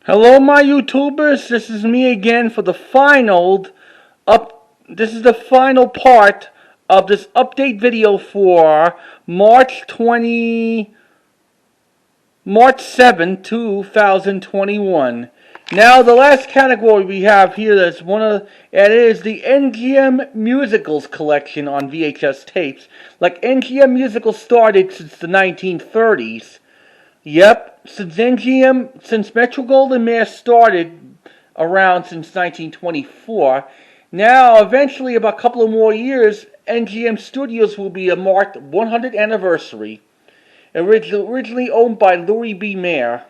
Hello, my YouTubers. This is me again for the final This is the final part of this update video for March 7, 2021. Now, the last category we have here is it is the NGM Musicals collection on VHS tapes. Like, NGM Musicals started since the 1930s. Yep, since Metro Goldwyn Mayer started around since 1924. Now, eventually, about a couple of more years, NGM Studios will be a marked 100th anniversary. Originally owned by Louis B. Mayer.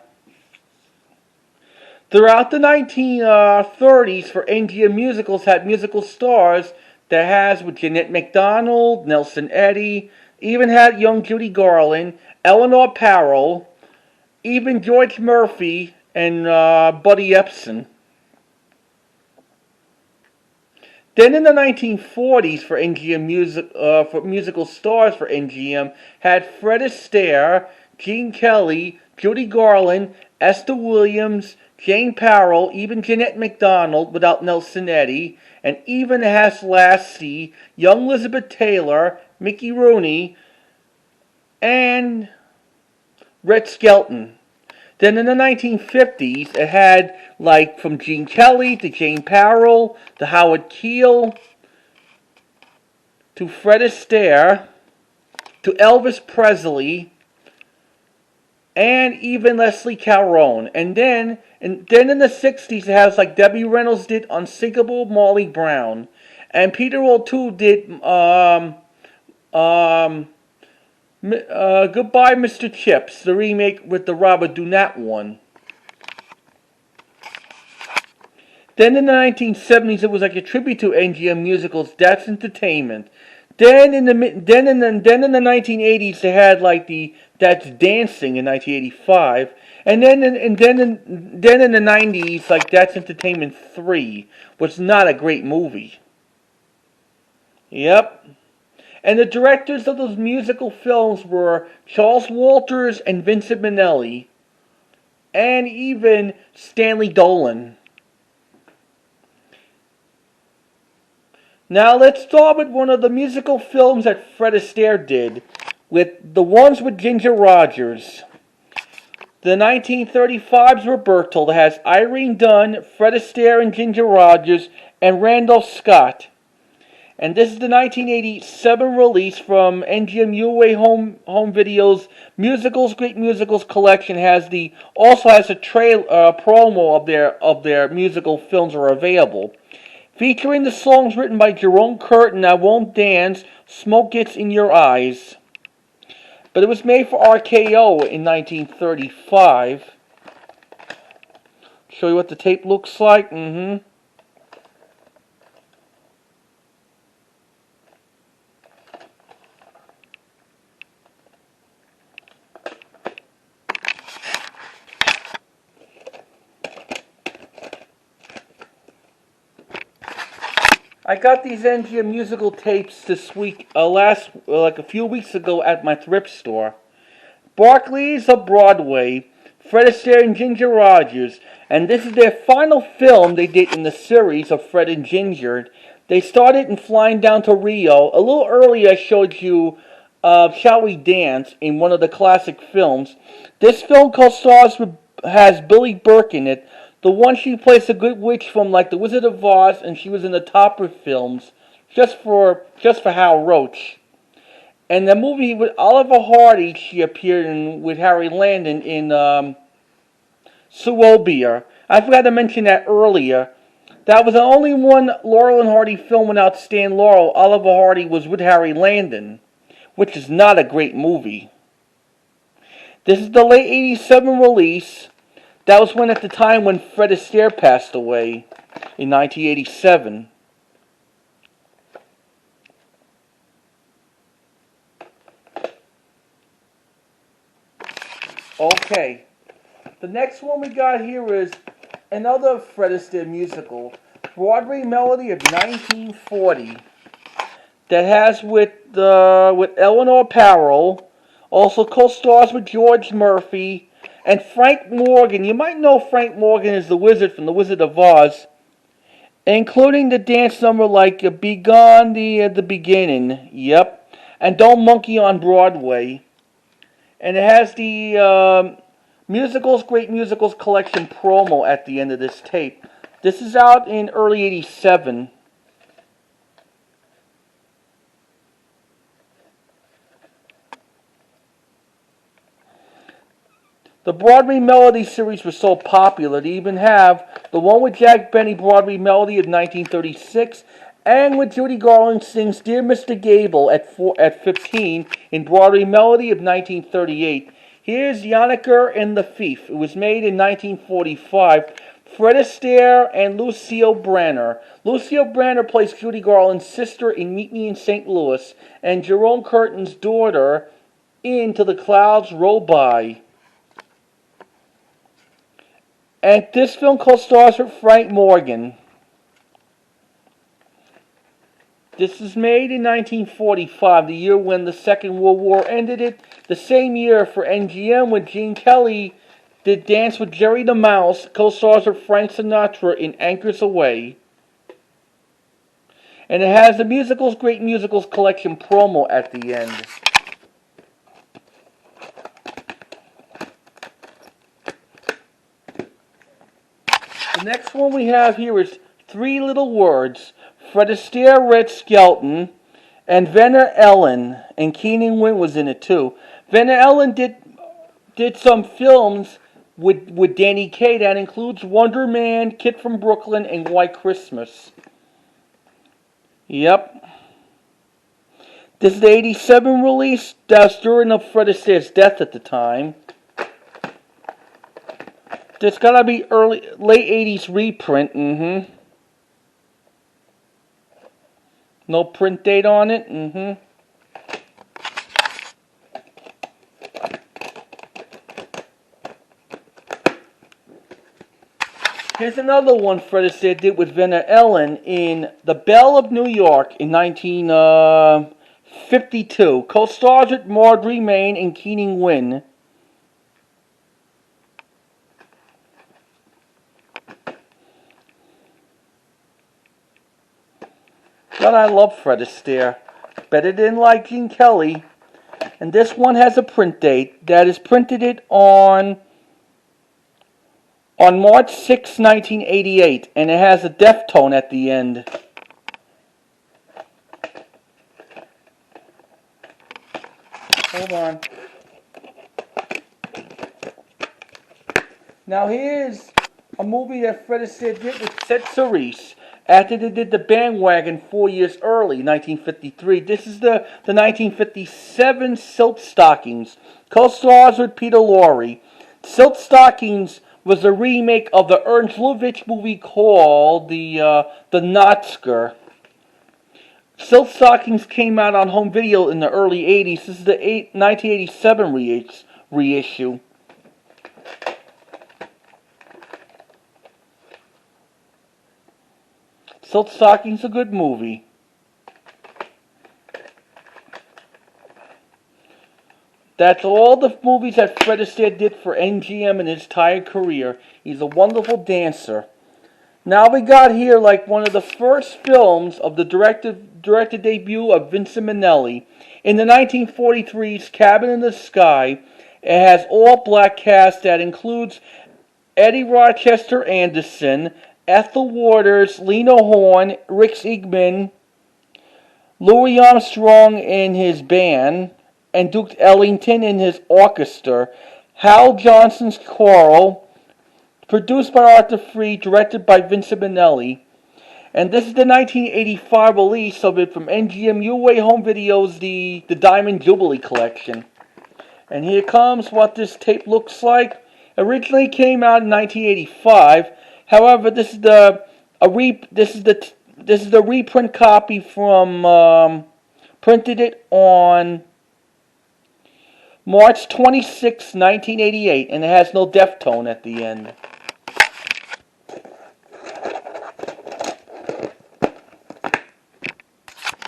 Throughout the 1930s, for NGM Musicals had musical stars that has with Jeanette MacDonald, Nelson Eddy, even had young Judy Garland, Eleanor Parrell, even George Murphy and Buddy Epson. Then in the 1940s, for musical stars for NGM, had Fred Astaire, Gene Kelly, Judy Garland, Esther Williams, Jane Parrell, even Jeanette MacDonald without Nelson Eddy, and even has Lassie, young Elizabeth Taylor, Mickey Rooney, and Red Skelton. Then in the 1950s, it had like from Gene Kelly to Jane Parrell to Howard Keel to Fred Astaire to Elvis Presley and even Leslie Caron. And then in the 60s, it has like Debbie Reynolds did Unsinkable Molly Brown, and Peter O'Toole did Goodbye Mr. Chips, the remake with the Robert Dunant one. Then in the 1970s, it was like a tribute to NGM Musicals. That's Entertainment. Then in the 1980s, they had like That's Dancing in 1985, and then in the 90s, like That's Entertainment 3, was not a great movie. Yep. And the directors of those musical films were Charles Walters and Vincent Minnelli, and even Stanley Dolan. Now let's start with one of the musical films that Fred Astaire did, with the ones with Ginger Rogers. The 1935's Roberta that has Irene Dunne, Fred Astaire and Ginger Rogers, and Randolph Scott. And this is the 1987 release from NGM UA Home Video's Great Musicals collection. Also has a promo of their musical films are available, featuring the songs written by Jerome Curtin, I Won't Dance, Smoke Gets in Your Eyes. But it was made for RKO in 1935. Show you what the tape looks like. I got these NGM musical tapes this week, like a few weeks ago at my thrift store. Barkleys of Broadway, Fred Astaire and Ginger Rogers, and this is their final film they did in the series of Fred and Ginger. They started in Flying Down to Rio. A little earlier I showed you Shall We Dance in one of the classic films. This film has Billy Burke in it. The one she plays a good witch from like The Wizard of Oz, and she was in the Topper films, just for Hal Roach. And the movie with Oliver Hardy, she appeared in with Harry Landon in Suobier. I forgot to mention that earlier. That was the only one Laurel and Hardy film without Stan Laurel. Oliver Hardy was with Harry Landon, which is not a great movie. This is the late 87 release. That was at the time when Fred Astaire passed away in 1987. Okay, the next one we got here is another Fred Astaire musical, Broadway Melody of 1940, that has with Eleanor Parrell, also co-stars with George Murphy, And Frank Morgan, you might know Frank Morgan as the wizard from The Wizard of Oz, including the dance number like Be Gone the Beginning, yep, and Don't Monkey on Broadway. And it has the Great Musicals Collection promo at the end of this tape. This is out in early '87. The Broadway Melody series was so popular, they even have the one with Jack Benny, Broadway Melody of 1936, and with Judy Garland sings Dear Mr. Gable at 15 in Broadway Melody of 1938. Here's Yannicker and the Thief. It was made in 1945. Fred Astaire and Lucille Branner. Lucille Branner plays Judy Garland's sister in Meet Me in St. Louis, and Jerome Curtin's daughter in Till the Clouds Roll By. And this film co-stars with Frank Morgan. This is made in 1945, the year when the Second World War ended. The same year for MGM when Gene Kelly did Dance with Jerry the Mouse, co-stars with Frank Sinatra in Anchors Away. And it has the Great Musicals Collection promo at the end. The next one we have here is Three Little Words. Fred Astaire, Red Skelton, and Venner Ellen, and Keenan Wynn was in it too. Venner Ellen did some films with Danny Kaye that includes Wonder Man, Kid from Brooklyn, and White Christmas. Yep. This is the '87 release. That's during Fred Astaire's death at the time. There's gotta be late '80s reprint. No print date on it. Here's another one Fred Astaire did with Venner Ellen in The Belle of New York in 1952. Co-stars with Marjorie Main and Keenan Wynn. God, I love Fred Astaire. Better than like Gene Kelly. And this one has a print date that is printed it on March 6, 1988, and it has a Deftone at the end. Hold on. Now here's a movie that Fred Astaire did with Seth Cerise after they did The Bandwagon 4 years early, 1953. This is the 1957 Silk Stockings. Co-stars with Peter Lorre. Silk Stockings was a remake of the Ernst Lubitsch movie called the Notsker. Silk Stockings came out on home video in the early 80s. This is the 1987 reissue. Silk Stockings, a good movie. That's all the movies that Fred Astaire did for MGM in his entire career. He's a wonderful dancer. Now we got here like one of the first films of the director debut of Vincent Minnelli. In the 1943's Cabin in the Sky, it has all black cast that includes Eddie Rochester Anderson, Ethel Waters, Lena Horne, Rick Siegman, Louis Armstrong in his band, and Duke Ellington in his orchestra, Hal Johnson's choral, produced by Arthur Freed, directed by Vincent Minnelli. And this is the 1985 release of it from MGM UA Home Videos, the Diamond Jubilee Collection. And here comes what this tape looks like. Originally came out in 1985. However, this is the reprint copy from printed it on March 26, 1988, and it has no Deftone at the end.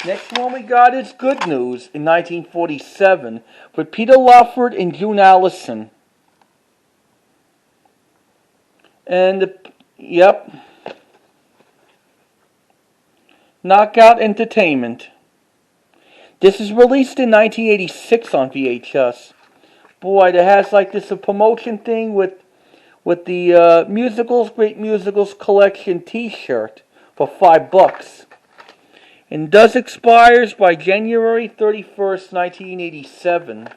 Next one we got is Good News in 1947 with Peter Lawford and June Allison. And, yep, Knockout Entertainment. This is released in 1986 on VHS. Boy, it has like this a promotion thing with the musicals, Great Musicals Collection T-shirt for $5. And does expires by January 31st, 1987.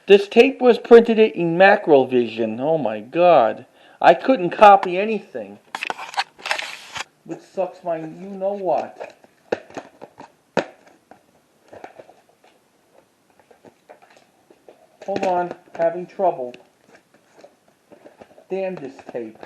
This tape was printed in Macrovision. Oh my God. I couldn't copy anything. Which sucks my you-know-what. Hold on. Having trouble. Damn this tape.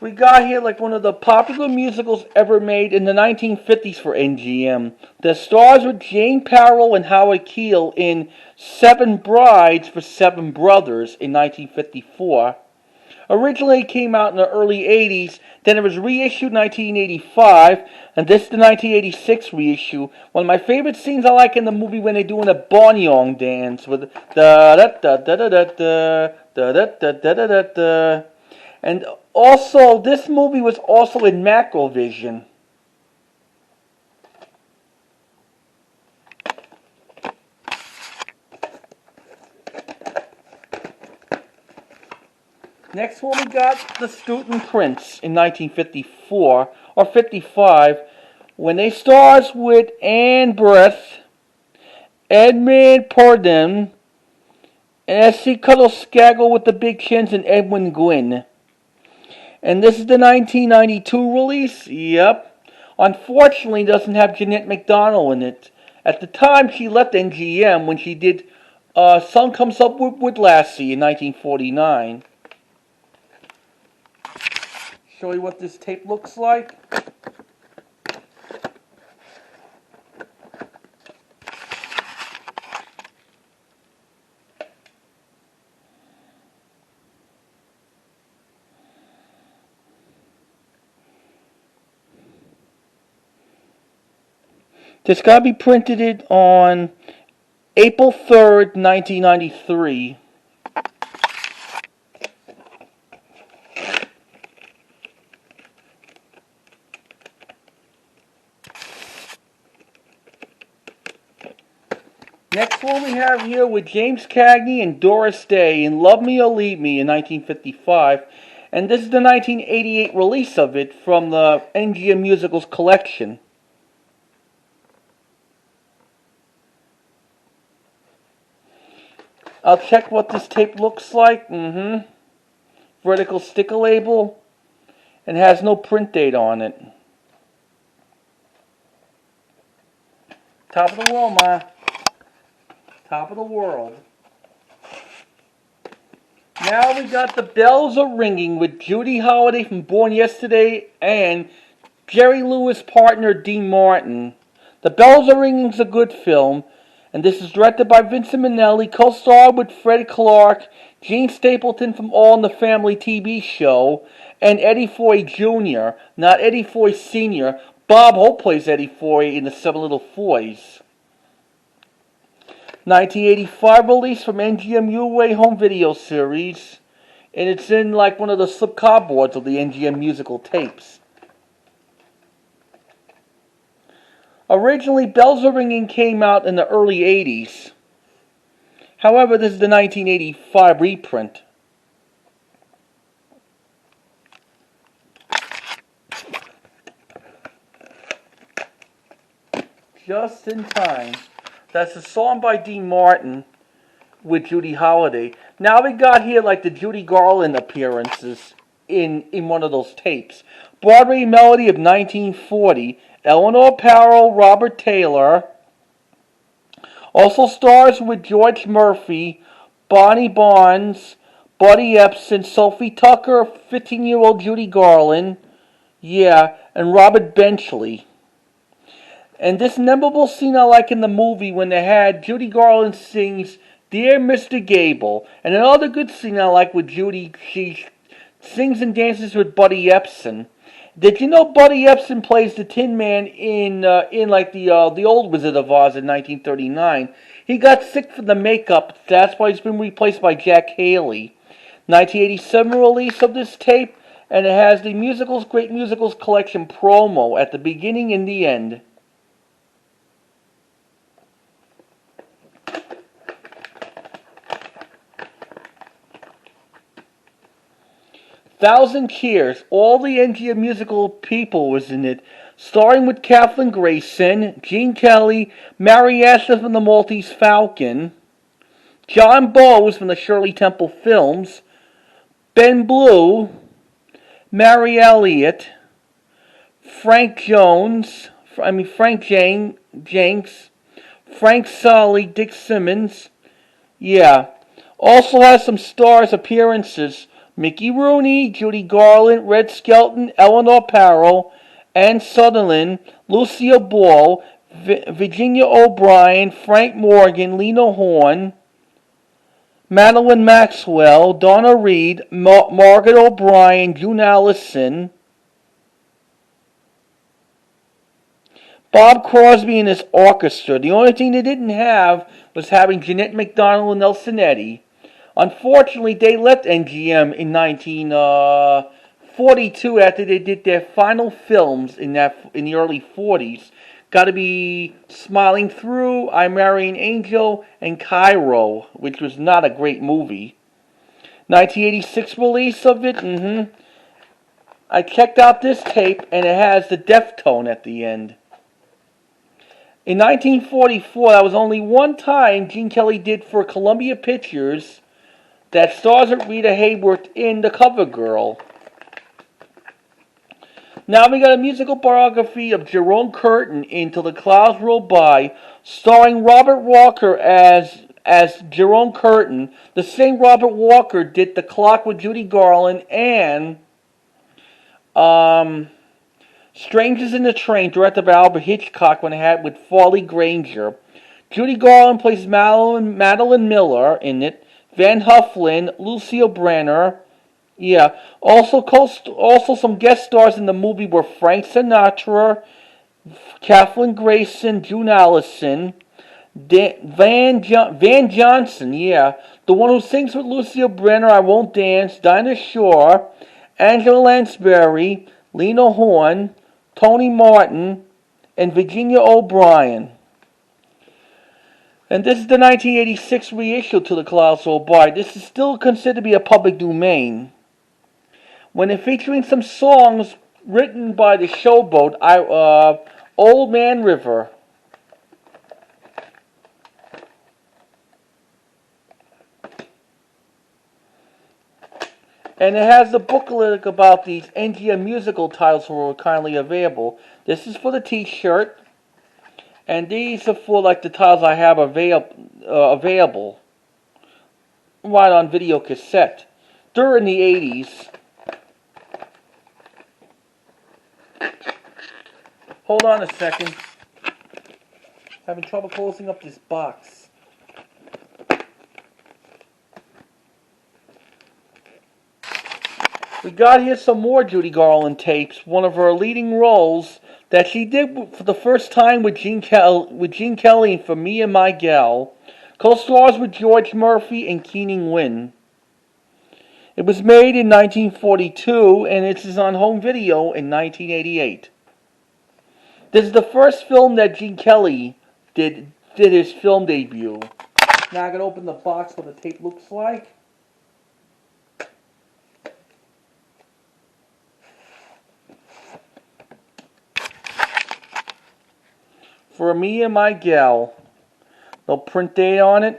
We got here like one of the popular musicals ever made in the 1950s for NGM. The stars were Jane Powell and Howard Keel in Seven Brides for Seven Brothers in 1954. Originally it came out in the early 80s, then it was reissued in 1985, and this is the 1986 reissue. One of my favorite scenes I like in the movie when they're doing a barnyong dance with da da da da da da da da da da da da da. And also, this movie was also in Macrovision. Next one we got The Student Prince in 1954 or 55, when they stars with Anne Breath, Edmund Purdon, and S.C. Cuddle-Skaggle with the big chins, and Edwin Gwynn. And this is the 1992 release. Yep. Unfortunately, it doesn't have Jeanette MacDonald in it. At the time, she left NGM when she did Sun Comes Up with Lassie in 1949. Show you what this tape looks like. This got to be printed on April 3rd, 1993. Next one we have here with James Cagney and Doris Day in Love Me or Leave Me in 1955. And this is the 1988 release of it from the NGM Musicals collection. I'll check what this tape looks like. Vertical sticker label. And has no print date on it. Top of the world, Ma. Top of the world. Now we got The Bells Are Ringing with Judy Holliday from Born Yesterday and Jerry Lewis partner Dean Martin. The Bells Are Ringing is a good film. And this is directed by Vincent Minnelli, co-starred with Fred Clark, Gene Stapleton from All in the Family TV show, and Eddie Foy Jr., not Eddie Foy Sr. Bob Hope plays Eddie Foy in The Seven Little Foys. 1985 release from NGM UA Home Video Series, and it's in like one of the slip cardboards of the NGM musical tapes. Originally, Bells Are Ringing came out in the early 80s. However, this is the 1985 reprint. Just in time. That's a song by Dean Martin with Judy Holliday. Now we got here like the Judy Garland appearances in one of those tapes. Broadway Melody of 1940. Eleanor Powell, Robert Taylor. Also stars with George Murphy, Bonnie Barnes, Buddy Epson, Sophie Tucker, 15-year-old Judy Garland, and Robert Benchley. And this memorable scene I like in the movie when they had Judy Garland sings Dear Mr. Gable. And another good scene I like with Judy, she sings and dances with Buddy Epson. Did you know Buddy Epson plays the Tin Man in like the old Wizard of Oz in 1939? He got sick from the makeup. That's why he's been replaced by Jack Haley. 1987 release of this tape, and it has the musicals, Great Musicals Collection promo at the beginning and the end. Thousand Cheers. All the NGM musical people was in it, starring with Kathleen Grayson, Gene Kelly, Mary Astor from the Maltese Falcon, John Bowes from the Shirley Temple Films, Ben Blue, Mary Elliott, Frank Jenks, Frank Solly, Dick Simmons. Yeah. Also has some stars appearances. Mickey Rooney, Judy Garland, Red Skelton, Eleanor Parrow, Ann Sutherland, Lucille Ball, Virginia O'Brien, Frank Morgan, Lena Horne, Madeline Maxwell, Donna Reed, Margaret O'Brien, June Allison, Bob Crosby and his orchestra. The only thing they didn't have was having Jeanette MacDonald and Nelson Eddy. Unfortunately, they left NGM in 1942 after they did their final films in the early 40s. Gotta Be Smiling Through, I Marry an Angel, and Cairo, which was not a great movie. 1986 release of it, I checked out this tape, and it has the Deftone at the end. In 1944, that was only one time Gene Kelly did for Columbia Pictures that stars with Rita Hayworth in The Cover Girl. Now we got a musical biography of Jerome Curtin in Till the Clouds Roll By, starring Robert Walker as Jerome Curtin. The same Robert Walker did The Clock with Judy Garland and Strangers in the Train, directed by Albert Hitchcock, when it had with Farley Granger. Judy Garland plays Madeline Miller in it. Van Hufflin, Lucille Brenner. Yeah. Also some guest stars in the movie were Frank Sinatra, Kathleen Grayson, June Allison, Van Johnson, yeah. The one who sings with Lucille Brenner, I Won't Dance, Dinah Shore, Angela Lansbury, Lena Horne, Tony Martin, and Virginia O'Brien. And this is the 1986 reissue to The Clouds Roll By. This is still considered to be a public domain. When it featuring some songs written by the Showboat, Old Man River. And it has the booklet about these NGM musical titles who are kindly available. This is for the t-shirt. And these are for like the titles I have available. Right on video cassette. During the 80s. Hold on a second. Having trouble closing up this box. We got here some more Judy Garland tapes. One of her leading roles that she did for the first time with Gene Kelly and For Me and My Gal. Co-stars with George Murphy and Keenan Wynn. It was made in 1942 and it is on home video in 1988. This is the first film that Gene Kelly did his film debut. Now I'm going to open the box what the tape looks like. For Me and My Gal. They'll print date on it.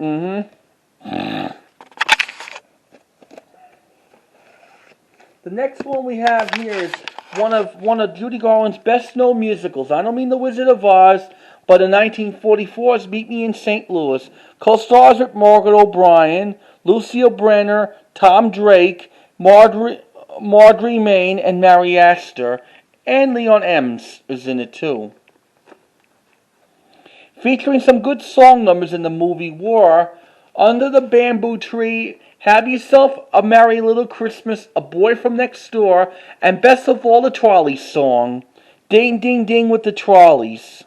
The next one we have here is one of Judy Garland's best known musicals. I don't mean The Wizard of Oz, but in 1944's Meet Me in St. Louis. Co-stars with Margaret O'Brien, Lucille Brenner, Tom Drake, Marjorie Main, and Mary Astor. And Leon Ems is in it too. Featuring some good song numbers in the movie were Under the Bamboo Tree Have Yourself a Merry Little Christmas, A Boy from Next Door, and best of all, the trolley song, Ding Ding Ding with the Trolleys.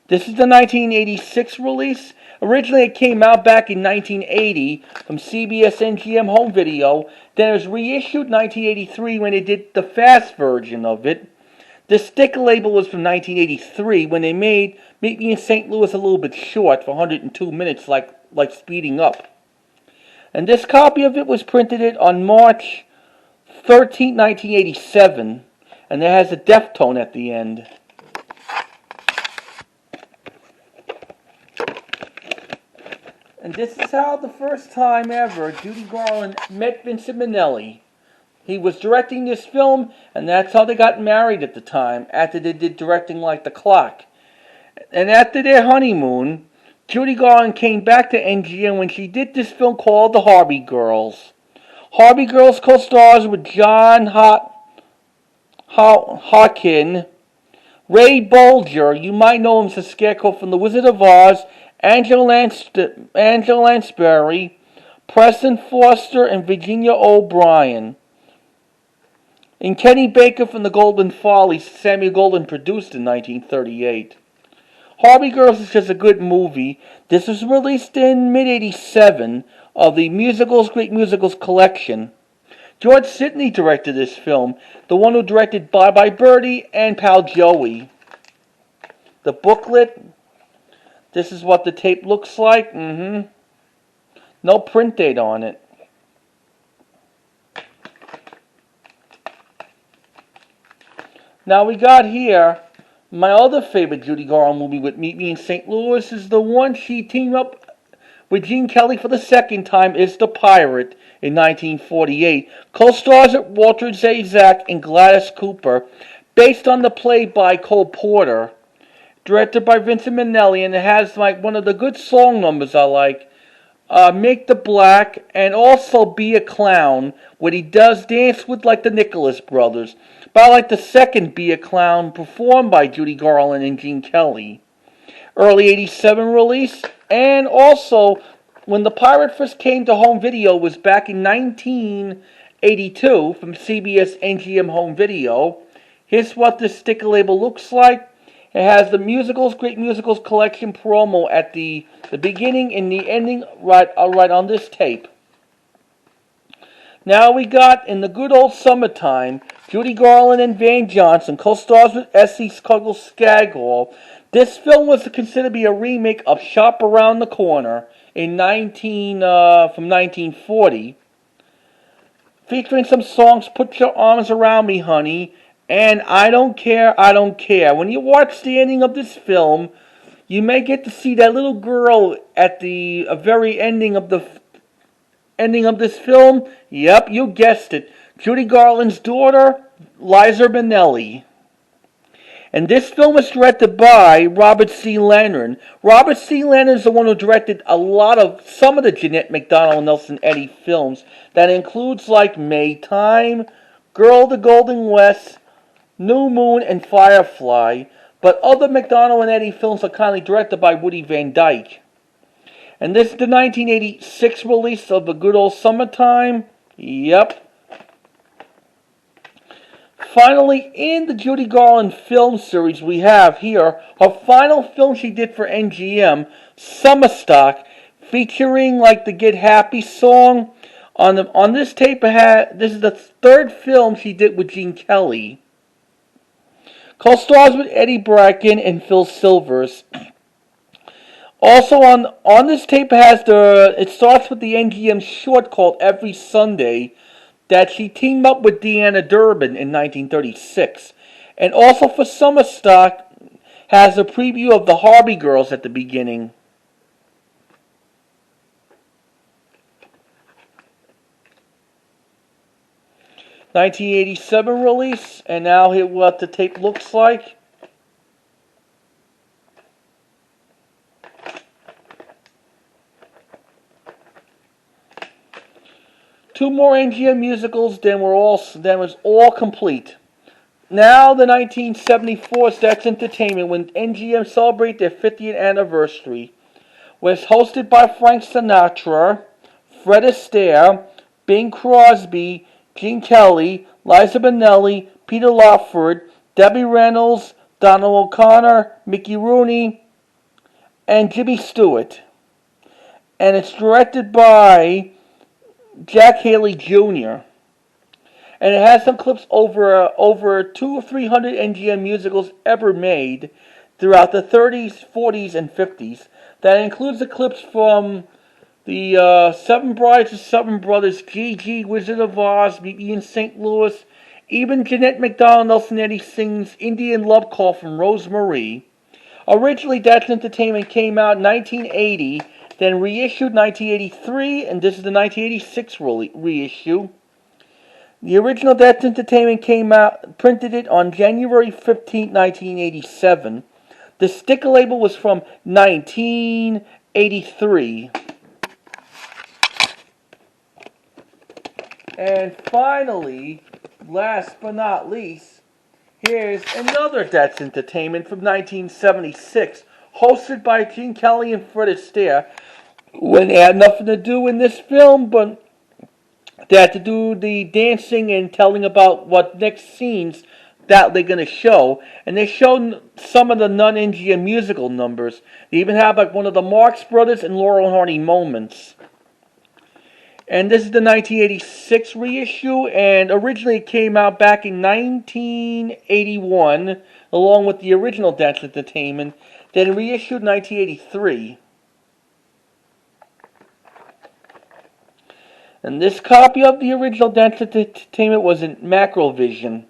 This is the 1986 release. Originally it came out back in 1980 from CBS NGM Home Video. Then it was reissued in 1983 when they did the fast version of it. The sticker label was from 1983 when they made Meet Me in St. Louis a little bit short for 102 minutes, like speeding up. And this copy of it was printed on March 13, 1987, and it has a Deftone at the end. And this is how the first time ever Judy Garland met Vincent Minnelli. He was directing this film, and that's how they got married at the time, after they did Directing Like the Clock. And after their honeymoon, Judy Garland came back to NGM when she did this film called The Harvey Girls. Harvey Girls co-stars with John Hawken, Ray Bolger, you might know him as the Scarecrow from The Wizard of Oz, Angela Lansbury, Preston Foster, and Virginia O'Brien. And Kenny Baker from The Golden Follies, Samuel Goldwyn produced in 1938. Harvey Girls is just a good movie. This was released in mid-'87 of the Great Musicals collection. George Sidney directed this film, the one who directed Bye Bye Birdie and Pal Joey. The booklet, this is what the tape looks like. No print date on it. Now we got here my other favorite Judy Garland movie with Meet Me in St. Louis is the one she teamed up with Gene Kelly for the second time, is The Pirate in 1948. Co-stars at Walter Zajac and Gladys Cooper, based on the play by Cole Porter, directed by Vincent Minnelli, and it has like one of the good song numbers I like, Make the Black, and also Be a Clown, where he does dance with like the Nicholas brothers. But I like the second Be a Clown, performed by Judy Garland and Gene Kelly. Early 87 release, and also when The Pirate first came to home video was back in 1982 from CBS NGM Home Video. Here's what this sticker label looks like. It has the Great Musicals collection promo at the beginning and the ending right on this tape. Now we got In the Good Old Summertime, Judy Garland and Van Johnson, co-stars with Essie Skagall. This film was considered to be a remake of Shop Around the Corner from 1940, featuring some songs, Put Your Arms Around Me, Honey, and I Don't Care, I Don't Care. When you watch the ending of this film, you may get to see that little girl at the very ending of this film. Yep, you guessed it. Judy Garland's daughter, Liza Minnelli. And this film was directed by Robert C. Leonard. Robert C. Leonard is the one who directed some of the Jeanette MacDonald and Nelson Eddy films. That includes like Maytime, Girl of the Golden West, New Moon, and Firefly. But other MacDonald and Eddy films are kindly directed by Woody Van Dyke. And this is the 1986 release of The Good Old Summertime. Yep. Finally, in the Judy Garland film series, we have here her final film she did for NGM, Summer Stock, featuring like the Get Happy song. On this tape, this is the third film she did with Gene Kelly. Co-stars with Eddie Bracken and Phil Silvers. Also on this tape it starts with the NGM short called Every Sunday, that she teamed up with Deanna Durbin in 1936. And also for Summer Stock has a preview of the Harvey Girls at the beginning. (1987) release, and now here what the tape looks like. Two more NGM musicals, then was all complete. Now the 1974 Stax Entertainment, when NGM celebrate their 50th anniversary, was hosted by Frank Sinatra, Fred Astaire, Bing Crosby, Gene Kelly, Liza Minnelli, Peter Lawford, Debbie Reynolds, Donald O'Connor, Mickey Rooney, and Jimmy Stewart. And it's directed by Jack Haley Jr. And it has some clips over 200 or 300 NGM musicals ever made throughout the 30s, 40s, and 50s. That includes the clips from the Seven Brides and Seven Brothers, Gigi, Wizard of Oz, Meet Me in St. Louis. Even Jeanette MacDonald Nelson Eddy sings Indian Love Call from Rosemarie. Originally, That's Entertainment came out in 1980, then reissued 1983, and this is the 1986 reissue. The original That's Entertainment came out, printed it on January 15, 1987. The sticker label was from 1983. And finally, last but not least, here's another That's Entertainment from 1976, hosted by Gene Kelly and Fred Astaire, when they had nothing to do in this film, but they had to do the dancing and telling about what next scenes that they're going to show. And they showed some of the non-NGM musical numbers. They even have like one of the Marx Brothers and Laurel and Hardy moments. And this is the 1986 reissue, and originally it came out back in 1981, along with the original That's Entertainment, then reissued in 1983. And this copy of the original That's Entertainment was in Macrovision.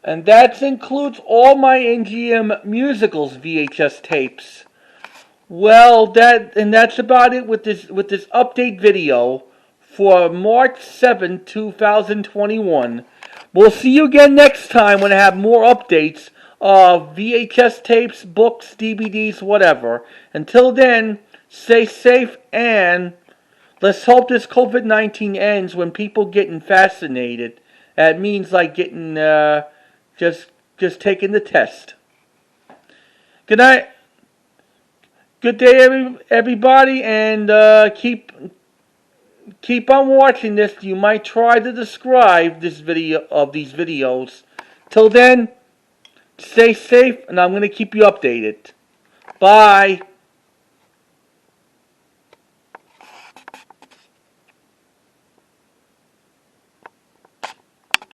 And that includes all my NGM musicals VHS tapes. Well, that's about it with this update video for March 7, 2021. We'll see you again next time when I have more updates of VHS tapes, books, DVDs, whatever. Until then, stay safe and let's hope this COVID-19 ends when people getting vaccinated. That means like getting just taking the test. Good night. Good day, everybody, and keep on watching this. You might try to describe this video of these videos. Till then, stay safe, and I'm going to keep you updated. Bye.